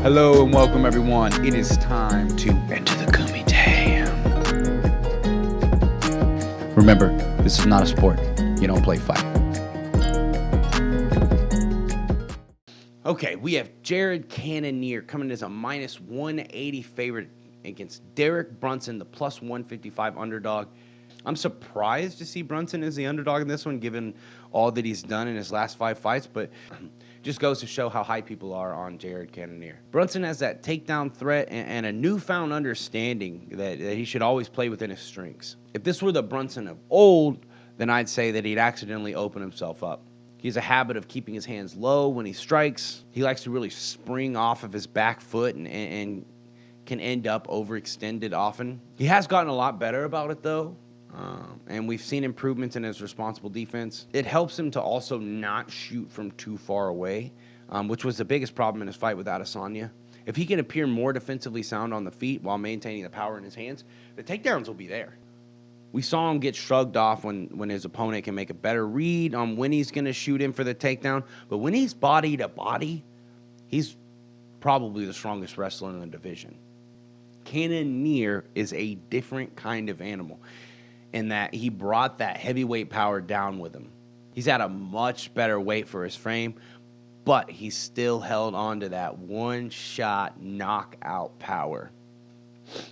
Hello and welcome everyone. It is time to enter the kumite. Remember, this is not a sport. You don't play fight. Okay, we have Jared Cannonier coming as a minus 180 favorite against Derek Brunson, the plus 155 underdog. I'm surprised to see Brunson as the underdog in this one, given all that he's done in his last 5 fights, but just goes to show how high people are on Jared Cannonier. Brunson has that takedown threat and a newfound understanding that he should always play within his strengths. If this were the Brunson of old, then I'd say that he'd accidentally open himself up. He has a habit of keeping his hands low when he strikes. He likes to really spring off of his back foot and can end up overextended often. He has gotten a lot better about it, though. And we've seen improvements in his responsible defense. It helps him to also not shoot from too far away, which was the biggest problem in his fight with Adesanya. If he can appear more defensively sound on the feet while maintaining the power in his hands, the takedowns will be there. We saw him get shrugged off when his opponent can make a better read on when he's going to shoot him for the takedown. But when he's body to body, he's probably the strongest wrestler in the division. Cannonier is a different kind of animal in that he brought that heavyweight power down with him. He's at a much better weight for his frame, but he still held on to that one-shot knockout power.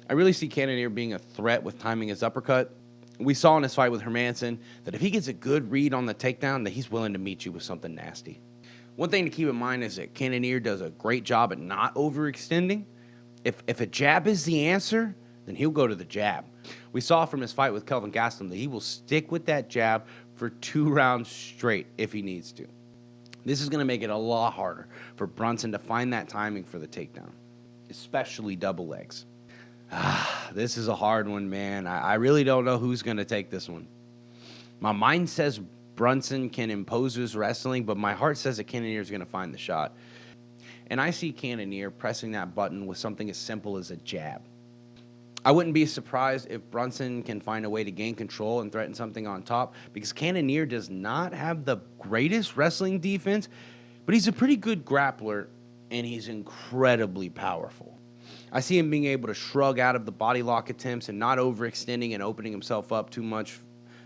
I really see Cannonier being a threat with timing his uppercut. We saw in his fight with Hermanson that if he gets a good read on the takedown, that he's willing to meet you with something nasty. One thing to keep in mind is that Cannonier does a great job at not overextending. If a jab is the answer, then he'll go to the jab. We saw from his fight with Kelvin Gastelum that he will stick with that jab for 2 rounds straight if he needs to. This is going to make it a lot harder for Brunson to find that timing for the takedown, especially double legs. This is a hard one, man. I really don't know who's going to take this one. My mind says Brunson can impose his wrestling, but my heart says that Cannonier is going to find the shot. And I see Cannonier pressing that button with something as simple as a jab. I wouldn't be surprised if Brunson can find a way to gain control and threaten something on top, because Cannonier does not have the greatest wrestling defense, but he's a pretty good grappler, and he's incredibly powerful. I see him being able to shrug out of the body lock attempts and not overextending and opening himself up too much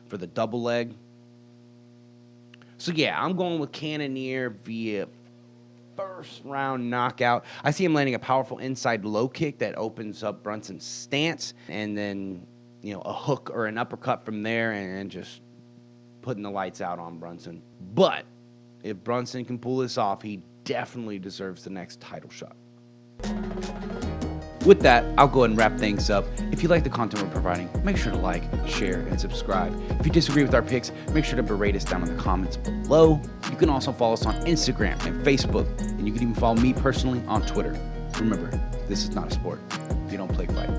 for the double leg. So yeah, I'm going with Cannonier via first round knockout. I see him landing a powerful inside low kick that opens up Brunson's stance, and then, a hook or an uppercut from there, and just putting the lights out on Brunson. But if Brunson can pull this off, he definitely deserves the next title shot. With that, I'll go ahead and wrap things up. If you like the content we're providing, make sure to like, share, and subscribe. If you disagree with our picks, make sure to berate us down in the comments below. You can also follow us on Instagram and Facebook, and you can even follow me personally on Twitter. Remember, this is not a sport. You don't play fight.